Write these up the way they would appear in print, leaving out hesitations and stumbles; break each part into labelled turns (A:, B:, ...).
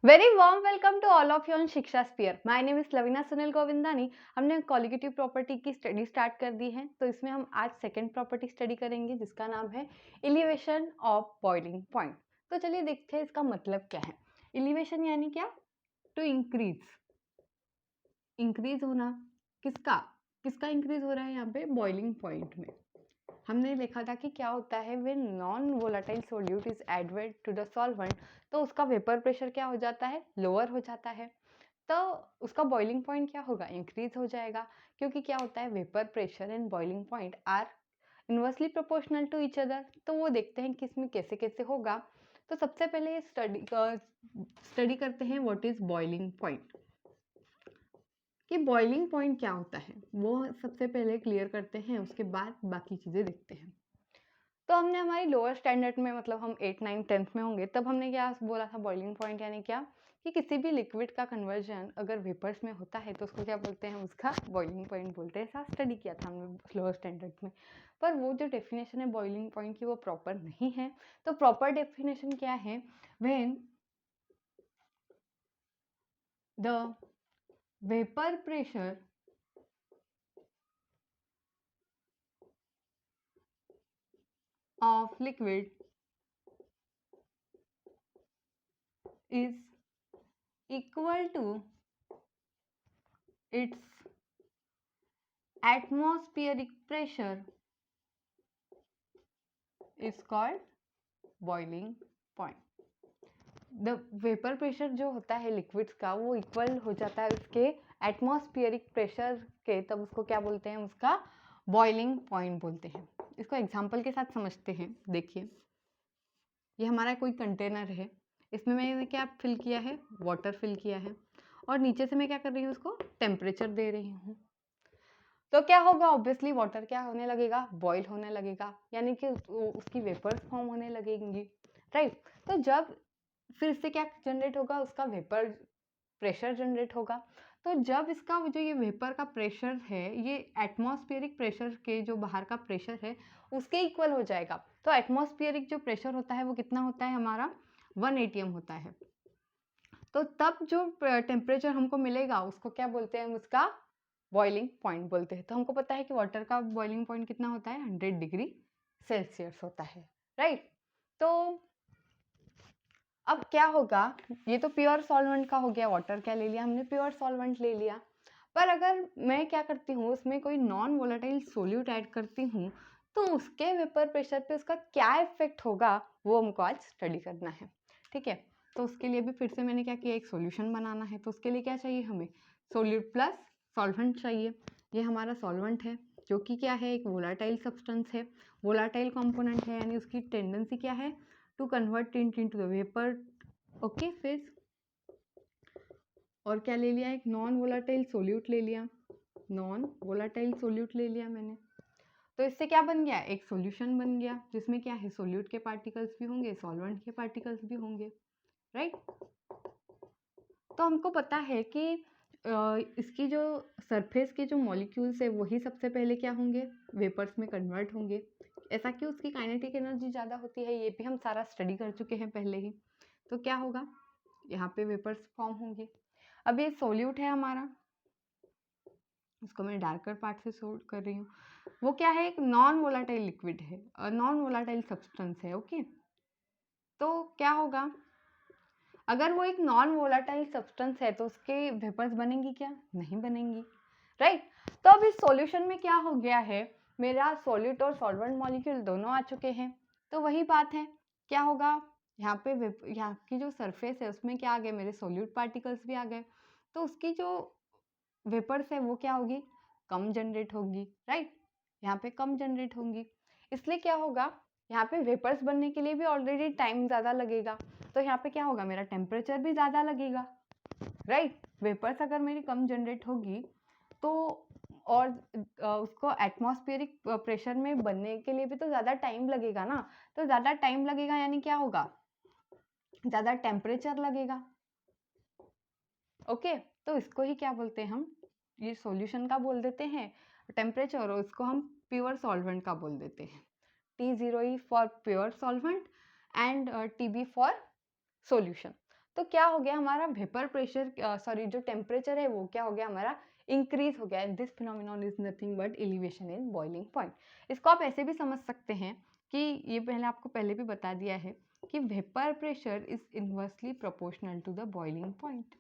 A: Very warm welcome to all of you on Shiksha sphere. My name is Lavina Sunil Govindani. हमने colligative property की study start कर दी है, तो इसमें हम आज सेकंड प्रॉपर्टी स्टडी करेंगे जिसका नाम है एलिवेशन ऑफ बॉइलिंग पॉइंट। तो चलिए देखते हैं इसका मतलब क्या है। एलिवेशन यानी क्या? टू इंक्रीज, इंक्रीज होना। किसका किसका इंक्रीज हो रहा है यहाँ पे? बॉइलिंग पॉइंट में। हमने देखा था कि क्या होता है when non volatile solute is added to the solvent, तो उसका वेपर प्रेशर क्या हो जाता है? लोअर हो जाता है। तो उसका बॉइलिंग पॉइंट क्या होगा? इंक्रीज हो जाएगा। क्योंकि क्या होता है, vapour pressure and boiling point are inversely proportional to each other. तो वो देखते हैं कि इसमें कैसे कैसे होगा। तो सबसे पहले स्टडी करते हैं व्हाट इज बॉइलिंग पॉइंट, कि बॉइलिंग पॉइंट क्या होता है वो सबसे पहले क्लियर करते हैं, उसके बाद बाकी चीज़ें देखते हैं। तो हमने हमारी लोअर स्टैंडर्ड में, मतलब हम 8 9 10th में होंगे, तब हमने क्या बोला था? बॉइलिंग पॉइंट यानी क्या, कि किसी भी लिक्विड का कन्वर्जन अगर वेपर्स में होता है तो उसको क्या बोलते हैं? उसका बॉइलिंग पॉइंट बोलते हैं। ऐसा स्टडी किया था हमने लोअर स्टैंडर्ड में। पर वो जो डेफिनेशन है बॉइलिंग पॉइंट की वो प्रॉपर नहीं है। तो प्रॉपर डेफिनेशन क्या है? When the vapour pressure of liquid is equal to its atmospheric pressure is called boiling point. The vapour pressure जो होता है लिक्विड्स का वो इक्वल हो जाता है उसके एटमॉस्फेरिक प्रेशर के, तब उसको क्या बोलते हैं? उसका बॉइलिंग पॉइंट बोलते हैं। इसको एग्जांपल के साथ समझते हैं। देखिए, ये हमारा कोई कंटेनर है, इसमें मैंने क्या फिल किया है? वाटर फिल किया है, और नीचे से मैं क्या कर रही हूँ? उसको टेम्परेचर दे रही हूँ। तो क्या होगा? ऑब्वियसली वाटर क्या होने लगेगा? बॉईल होने लगेगा, यानी कि उसकी वेपर्स फॉर्म होने लगेंगी, राइट। तो जब फिर इससे क्या जनरेट होगा? उसका वेपर प्रेशर जनरेट होगा। तो जब इसका जो ये वेपर का प्रेशर है ये एटमॉस्फेरिक प्रेशर के जो बाहर का प्रेशर है उसके इक्वल हो जाएगा। तो एटमॉस्फेरिक जो प्रेशर होता है वो कितना होता है हमारा? 1 atm होता है। तो तब जो टेम्परेचर हमको मिलेगा उसको क्या बोलते हैं? हम उसका बॉइलिंग पॉइंट बोलते हैं। तो हमको पता है कि वाटर का बॉइलिंग पॉइंट कितना होता है? 100 डिग्री सेल्सियस होता है, राइट। तो अब क्या होगा? ये तो प्योर सॉल्वेंट का हो गया, वाटर क्या ले लिया हमने? प्योर सॉल्वेंट ले लिया। पर अगर मैं क्या करती हूँ, उसमें कोई नॉन वोलेटाइल सोल्यूट ऐड करती हूँ, तो उसके वेपर प्रेशर पे उसका क्या इफेक्ट होगा वो हमको आज स्टडी करना है, ठीक है। तो उसके लिए भी फिर से मैंने क्या किया? एक सॉल्यूशन बनाना है। तो उसके लिए क्या चाहिए हमें? सोल्यूट प्लस सॉल्वेंट चाहिए। ये हमारा सॉल्वेंट है जो कि क्या है? एक वोलाटाइल सब्सटेंस है, वोलाटाइल कंपोनेंट है, यानी उसकी टेंडेंसी क्या है? To convert into the vapour, okay phase. और क्या ले लिया? एक नॉन वोलाटाइल सोल्यूट ले लिया, नॉन वोलाटाइल सोल्यूट ले लिया मैंने। तो इससे क्या बन गया? एक सॉल्यूशन बन गया जिसमें क्या है? सोल्यूट के पार्टिकल्स भी होंगे, सॉल्वेंट के पार्टिकल्स भी होंगे, राइट। तो हमको पता है कि इसकी जो सरफेस के जो मॉलिक्यूल्स है वही सबसे पहले क्या होंगे? वेपर्स में कन्वर्ट होंगे। ऐसा क्यों? उसकी काइनेटिक एनर्जी ज़्यादा होती है, ये भी हम सारा स्टडी कर चुके हैं पहले ही। तो क्या होगा? यहाँ पे वेपर्स फॉर्म होंगे। अब ये सोल्यूट है हमारा, इसको मैं डार्कर पार्ट से सोल्व कर रही हूँ। वो क्या है? एक नॉन वोलाटाइल लिक्विड है, नॉन वोलाटाइल सब्सटेंस है, ओके। तो क्या होगा? अगर वो एक नॉन वोलाटाइल सब्सटेंस है तो उसके वेपर्स बनेंगी क्या? नहीं बनेंगी, राइट। तो अब इस सॉल्यूशन में क्या हो गया है? मेरा सॉल्यूट और सॉल्वेंट मॉलिक्यूल दोनों आ चुके हैं। तो वही बात है, क्या होगा? यहाँ पे यहाँ की जो सरफेस है उसमें क्या आ गए? मेरे सॉल्यूट पार्टिकल्स भी आ गए। तो उसकी जो वेपर्स है वो क्या होगी? कम जनरेट होगी, राइट। यहाँ पे कम जनरेट होंगी। इसलिए क्या होगा? यहाँ पे वेपर्स बनने के लिए भी ऑलरेडी टाइम ज़्यादा लगेगा। तो यहाँ पे क्या होगा? मेरा टेम्परेचर भी ज़्यादा लगेगा, राइट। वेपर्स अगर मेरी कम जनरेट होगी तो और उसको एटमॉस्फेरिक प्रेशर में बनने के लिए भी तो ज़्यादा टाइम लगेगा ना। तो ज़्यादा टाइम लगेगा यानी क्या होगा? ज़्यादा टेम्परेचर लगेगा, ओके। तो इसको ही क्या बोलते हैं हम? ये सॉल्यूशन का बोल देते हैं टेम्परेचर, और इसको हम प्योर सॉल्वेंट का बोल देते हैं। T0E for pure solvent and TB for solution. तो क्या हो गया हमारा वेपर प्रेशर, सॉरी जो टेम्परेचर है वो क्या हो गया हमारा इंक्रीज हो गया। This phenomenon is nothing but elevation in boiling point. इसको आप ऐसे भी समझ सकते हैं कि ये मैंने आपको पहले भी बता दिया है कि vapour pressure is inversely proportional to the boiling point.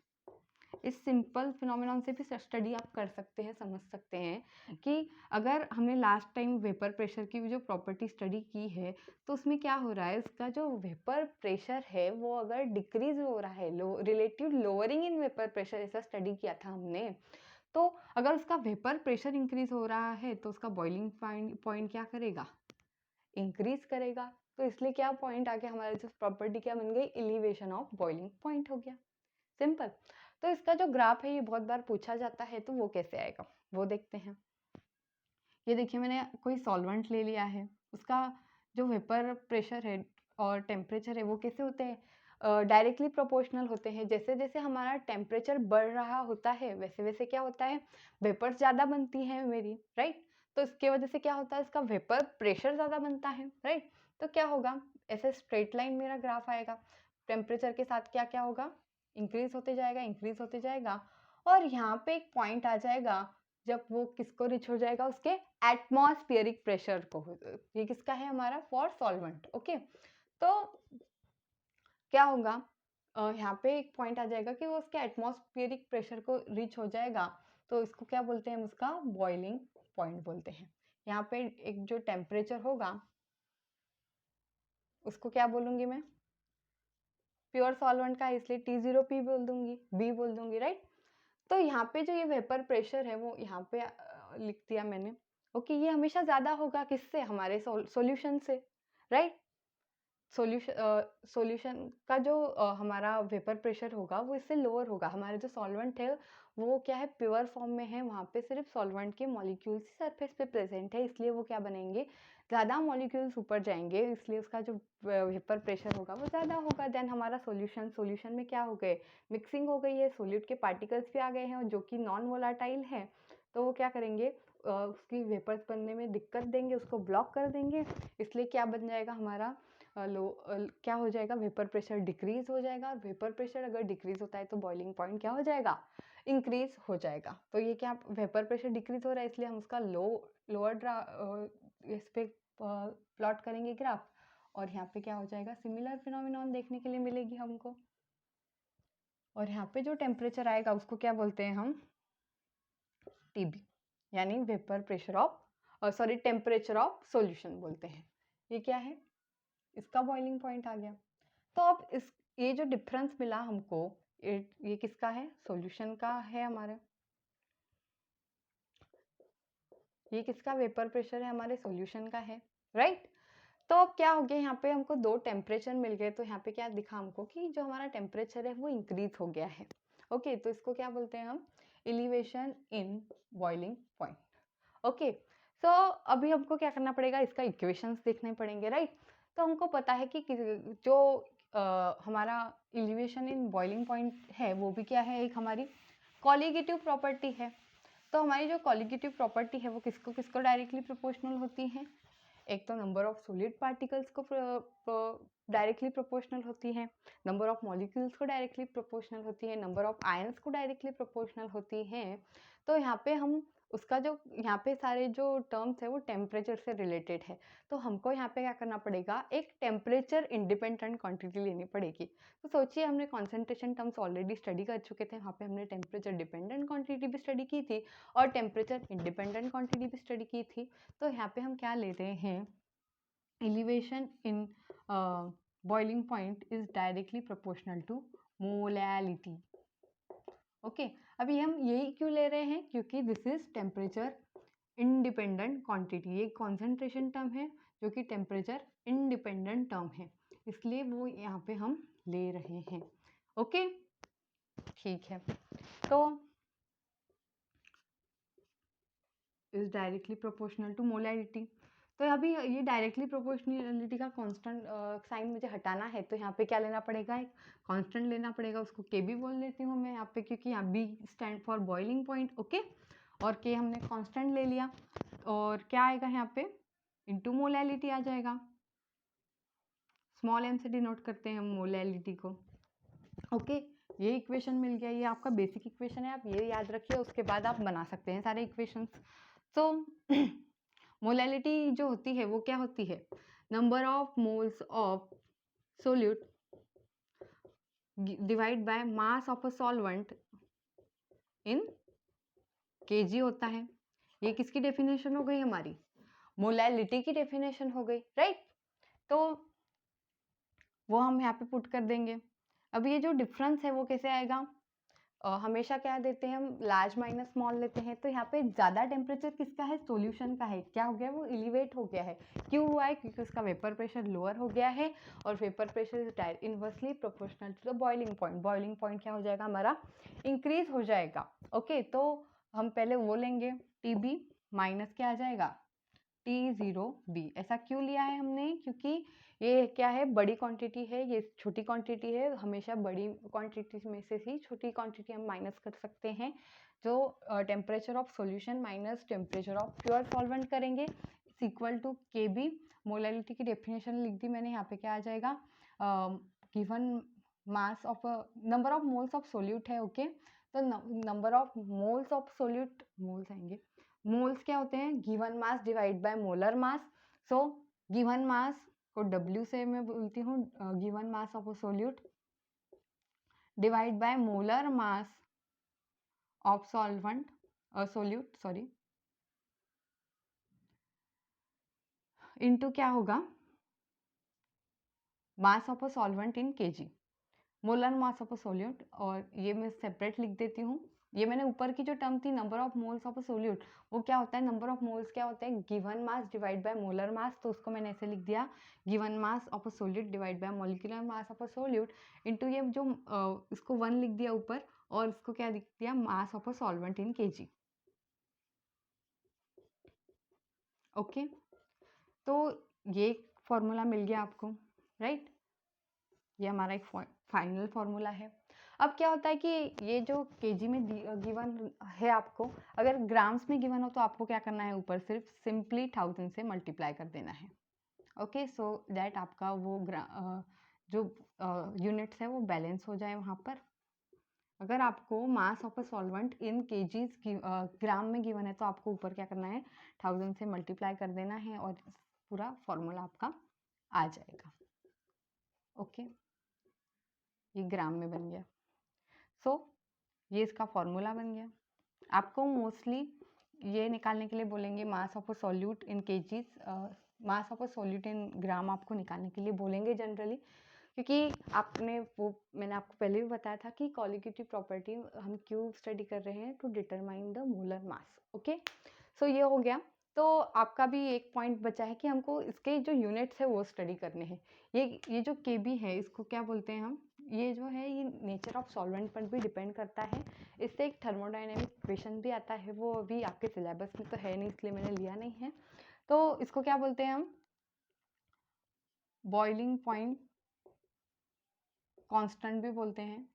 A: इस सिंपल फिनोमिनॉन से भी स्टडी आप कर सकते हैं, समझ सकते हैं कि अगर हमने लास्ट टाइम वेपर प्रेशर की जो प्रॉपर्टी स्टडी की है तो उसमें क्या हो रहा है, उसका जो वेपर प्रेशर है वो अगर डिक्रीज हो रहा है, relative lowering in vapour pressure, ऐसा स्टडी किया था हमने। तो अगर उसका वेपर प्रेशर इंक्रीज हो रहा है तो उसका बॉइलिंग पॉइंट क्या करेगा, इंक्रीज करेगा। तो इसलिए क्या पॉइंट आ गया हमारे, जो प्रॉपर्टी क्या बन गई, एलिवेशन ऑफ बॉइलिंग पॉइंट हो गया, सिंपल। तो इसका जो ग्राफ है ये बहुत बार पूछा जाता है, तो वो कैसे आएगा वो देखते हैं। ये देखिए मैंने कोई सॉल्वेंट ले लिया है, उसका जो वेपर प्रेशर है और टेम्परेचर है वो कैसे होते हैं, डायरेक्टली प्रोपोर्शनल होते हैं। जैसे जैसे हमारा टेम्परेचर बढ़ रहा होता है वैसे वैसे क्या होता है, वेपर्स ज़्यादा बनती है मेरी, राइट। तो इसके वजह से क्या होता है, इसका वेपर प्रेशर ज़्यादा बनता है, राइट। तो क्या होगा, ऐसे स्ट्रेट लाइन मेरा ग्राफ आएगा, टेम्परेचर के साथ क्या क्या होगा, इंक्रीज होते जाएगा, इंक्रीज होते जाएगा। और यहाँ पे एक पॉइंट आ जाएगा जब वो किसको रिच हो जाएगा, उसके एटमॉस्फेरिक प्रेशर को। ये किसका है हमारा, फॉर सॉल्वेंट, ओके। तो क्या होगा, यहाँ पे एक पॉइंट आ जाएगा कि वो उसके एटमॉस्फेरिक प्रेशर को रीच हो जाएगा, तो इसको क्या बोलते हैं, हम उसका बॉइलिंग पॉइंट बोलते हैं। यहाँ पे एक जो टेम्परेचर होगा उसको क्या बोलूंगी मैं, प्योर सॉल्वेंट का, इसलिए T0P बोल दूंगी, बी बोल दूंगी, राइट। तो यहाँ पे जो ये वेपर प्रेशर है वो यहाँ पे लिख दिया मैंने, ओके। ये हमेशा ज़्यादा होगा किससे, हमारे सॉल्यूशन से, राइट। सॉल्यूशन का जो हमारा वेपर प्रेशर होगा वो इससे लोअर होगा। हमारे जो सॉल्वेंट है वो क्या है, प्योर फॉर्म में है, वहाँ पे सिर्फ सॉल्वेंट के मॉलिक्यूल्स ही सरफेस पे प्रेजेंट है, इसलिए वो क्या बनेंगे, ज़्यादा मॉलिक्यूल्स ऊपर जाएंगे, इसलिए उसका जो वेपर प्रेशर होगा वो ज़्यादा होगा। देन हमारा सॉल्यूशन में क्या हो गए, मिक्सिंग हो गई है, सोल्यूट के पार्टिकल्स भी आ गए हैं जो कि नॉन वोलाटाइल है, तो वो क्या करेंगे, उसकी वेपर्स बनने में दिक्कत देंगे, उसको ब्लॉक कर देंगे, इसलिए क्या बन जाएगा हमारा क्या हो जाएगा, वेपर प्रेशर डिक्रीज हो जाएगा। और वेपर प्रेशर अगर डिक्रीज होता है तो बॉइलिंग पॉइंट क्या हो जाएगा, इंक्रीज हो जाएगा। तो ये क्या, वेपर प्रेशर डिक्रीज हो रहा है इसलिए हम उसका लोअर इस पे प्लॉट करेंगे ग्राफ, और यहाँ पे क्या हो जाएगा, सिमिलर फिनोमिनॉन देखने के लिए मिलेगी हमको। और यहाँ पे जो टेम्परेचर आएगा उसको क्या बोलते हैं हम, TB, यानी vapour pressure of, sorry temperature of solution बोलते हैं। ये क्या है, इसका बॉइलिंग पॉइंट आ गया। तो अब इस ये जो डिफरेंस मिला हमको, ये किसका है, सॉल्यूशन का है हमारे, ये किसका वेपर प्रेशर है, हमारे सॉल्यूशन का है, राइट। तो अब क्या हो गया, यहाँ पे हमको दो टेम्परेचर मिल गए, तो यहाँ पे क्या दिखा हमको कि जो हमारा टेम्परेचर है वो इंक्रीज हो गया है, ओके। तो इसको क्या बोलते हैं हम, elevation in boiling point, okay. So अभी हमको क्या करना पड़ेगा, इसका इक्वेशंस देखने पड़ेंगे, राइट। तो हमको पता है कि जो हमारा एलिवेशन इन बॉइलिंग पॉइंट है वो भी क्या है, एक हमारी कॉलीगेटिव प्रॉपर्टी है। तो हमारी जो कॉलीगेटिव प्रॉपर्टी है वो किसको किसको डायरेक्टली प्रोपोर्शनल होती है, एक तो नंबर ऑफ सॉलिड पार्टिकल्स को डायरेक्टली प्रोपोर्शनल होती है, नंबर ऑफ मॉलिक्यूल्स को डायरेक्टली प्रोपोर्शनल होती है, नंबर ऑफ आयंस को डायरेक्टली प्रोपोर्शनल होती है। तो यहाँ पे हम उसका जो यहाँ पे सारे जो टर्म्स है वो टेम्परेचर से रिलेटेड है, तो हमको यहाँ पे क्या करना पड़ेगा, एक टेम्परेचर इंडिपेंडेंट क्वांटिटी लेनी पड़ेगी। तो सोचिए हमने कॉन्सेंट्रेशन टर्म्स ऑलरेडी स्टडी कर चुके थे, वहाँ पे हमने टेम्परेचर डिपेंडेंट क्वांटिटी भी स्टडी की थी और टेम्परेचर इंडिपेंडेंट क्वांटिटी भी स्टडी की थी। तो यहाँ पे हम क्या ले रहे हैं, elevation in boiling point is directly proportional to molality, okay. अभी हम यही क्यों ले रहे हैं, क्योंकि this is temperature independent quantity, ये कॉन्सेंट्रेशन टर्म है जो कि टेम्परेचर इंडिपेंडेंट टर्म है, इसलिए वो यहाँ पे हम ले रहे हैं, ओके। ठीक है, तो is directly proportional to molarity. तो अभी ये डायरेक्टली प्रोपोर्शनलिटी का कांस्टेंट साइन मुझे हटाना है, तो यहाँ पे क्या लेना पड़ेगा, एक कांस्टेंट लेना पड़ेगा, उसको के भी बोल लेती हूँ मैं यहाँ पे, क्योंकि यहाँ B stand for boiling point, okay. और के हमने कांस्टेंट ले लिया, और क्या आएगा यहाँ पे, इनटू मोलैलिटी आ जाएगा, स्मॉल m से डिनोट करते हैं हम मोलैलिटी को, ओके, ये इक्वेशन मिल गया, ये आपका बेसिक इक्वेशन है, आप ये याद रखिए, उसके बाद आप बना सकते हैं सारे इक्वेशंस। तो मोलैलिटी जो होती है वो क्या होती है, number of moles of solute divide by mass of a solvent in KG होता है। ये किसकी डेफिनेशन हो गई, हमारी मोलैलिटी की डेफिनेशन हो गई, राइट। तो वो हम यहाँ पे पुट कर देंगे। अब ये जो डिफरेंस है वो कैसे आएगा, हमेशा क्या देते हैं हम, लार्ज माइनस स्मॉल लेते हैं, तो यहाँ पे ज़्यादा टेम्परेचर किसका है, सॉल्यूशन का है। क्या हो गया, वो एलिवेट हो गया है। क्यों हुआ है, क्योंकि उसका वेपर प्रेशर लोअर हो गया है, और vapour pressure is direct inversely proportional to the boiling point. Boiling point क्या हो जाएगा, हमारा इंक्रीज हो जाएगा। ओके, तो हम पहले वो लेंगे, टी बी माइनस क्या आ जाएगा, T0B। ऐसा क्यों लिया है हमने, क्योंकि ये क्या है, बड़ी क्वांटिटी है, ये छोटी क्वांटिटी है, हमेशा बड़ी क्वांटिटी में से ही छोटी क्वांटिटी हम माइनस कर सकते हैं। जो temperature of solution minus temperature of pure solvent करेंगे is equal to KB। Molality की डेफिनेशन लिख दी मैंने, यहाँ पे क्या आ जाएगा, given mass of number of moles of solute है। ओके, तो number of moles of solute, moles आएंगे, मोल्स क्या होते हैं, given mass divide by molar mass. So given mass को W से मैं बोलती हूँ, given mass of a solute divide by molar mass of solvent, solute sorry, into क्या होगा, मास of a solvent in KG, molar mass of a solute. और ये मैं सेपरेट लिख देती हूँ। ये मैंने ऊपर की जो टर्म थी, number of moles of a solute, वो क्या होता है, नंबर ऑफ मोल्स क्या होता है, given mass divide by molar मास। तो उसको मैंने ऐसे लिख दिया, given mass of a solute divide by molecular mass of a solute, into ये जो इसको 1 लिख दिया ऊपर, और इसको क्या लिख दिया, मास of a solvent in KG. Okay, तो ये फॉर्मूला मिल गया आपको, राइट। ये हमारा एक फाइनल फॉर्मूला है। अब क्या होता है कि ये जो केजी में गिवन है आपको, अगर ग्राम्स में गिवन हो तो आपको क्या करना है, ऊपर सिर्फ सिंपली 1000 से मल्टीप्लाई कर देना है। ओके, सो दैट आपका वो जो यूनिट्स है वो बैलेंस हो जाए वहाँ पर। अगर आपको mass of a solvent in kgs gram में गिवन है तो आपको ऊपर क्या करना है, 1000 से मल्टीप्लाई कर देना है, और पूरा फॉर्मूला आपका आ जाएगा। ओके, ये ग्राम में बन गया। सो ये इसका फॉर्मूला बन गया। आपको मोस्टली ये निकालने के लिए बोलेंगे, mass of a solute in kgs, mass of a solute in gram आपको निकालने के लिए बोलेंगे जनरली, क्योंकि आपने वो, मैंने आपको पहले भी बताया था कि कॉलिगेटिव प्रॉपर्टी हम क्यों स्टडी कर रहे हैं, to determine the molar mass. Okay, so ये हो गया। तो आपका भी एक पॉइंट बचा है कि हमको इसके जो यूनिट्स है वो स्टडी करने हैं। ये जो KB है, इसको क्या बोलते हैं हम, ये जो है ये नेचर ऑफ सॉल्वेंट पर भी डिपेंड करता है। इससे एक थर्मोडाइनमिक इक्वेशन भी आता है, वो अभी आपके सिलेबस में तो है नहीं, इसलिए मैंने लिया नहीं है। तो इसको क्या बोलते हैं हम, बॉइलिंग पॉइंट कांस्टेंट भी बोलते हैं,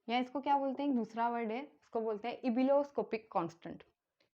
A: या इसको क्या बोलते हैं, दूसरा वर्ड है, इसको बोलते हैं इबिलोस्कोपिक कांस्टेंट।